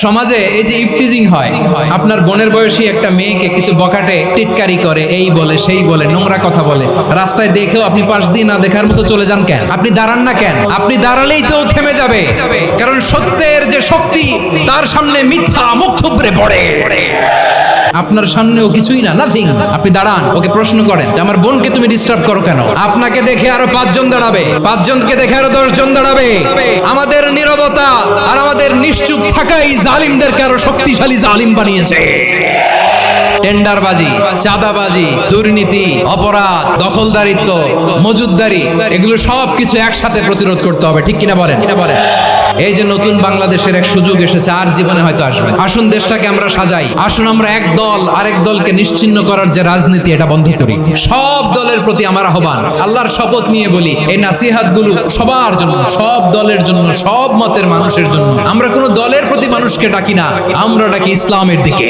সমাজে এই যে ইফটিজিং হয়, আপনার বোনের বয়সী একটা মেয়েকে কিছু বকাটে টিটকারি করে, এই বলে সেই বলে, নোংরা কথা বলে, রাস্তায় দেখেও আপনি পাশ দিয়ে না দেখার মতো চলে যান কেন? আপনি দাঁড়ান না কেন? আপনি দাঁড়ালেই তো থেমে যাবে, কারণ সত্যের যে শক্তি তার সামনে মিথ্যা মুখ থুবড়ে পড়ে। আপনার সামনেও কিছুই না, নাথিং। আপনি দাঁড়ান, ওকে প্রশ্ন করেন যে আমার বোনকে তুমি ডিস্টার্ব করো কেন? আপনাকে দেখে আরো 5 জন দাঁড়াবে, 5 জনকে দেখে আরো 10 জন দাঁড়াবে। আমাদের নীরবতা আর আমাদের নিশ্চুপ থাকাই জালিমদেরকে আরো শক্তিশালী জালিম বানিয়েছে। টেন্ডারবাজি, চাঁদাবাজি, দুর্নীতি, অপরাধ, দখলদারিত্ব, মজুদদারি, এগুলো সব কিছু একসাথে প্রতিরোধ করতে হবে, ঠিক কিনা বলেন? এই যে নতুন বাংলাদেশের এক সুযোগ এসেছে, আর জীবনে হয়তো আসবে। আসুন দেশটাকে আমরা সাজাই, আসুন আমরা এক দল আরেক দলকে নিশ্চিহ্ন করার যে রাজনীতি, এটা বন্ধ করি। সব দলের প্রতি আমার আহ্বান, আল্লাহর শপথ নিয়ে বলি, এই নাসিহাতগুলো সবার জন্য, সব দলের জন্য, সব মতের মানুষের জন্য। আমরা কোনো দলের প্রতি মানুষকে ডাকি না, আমরা ডাকি ইসলামের দিকে।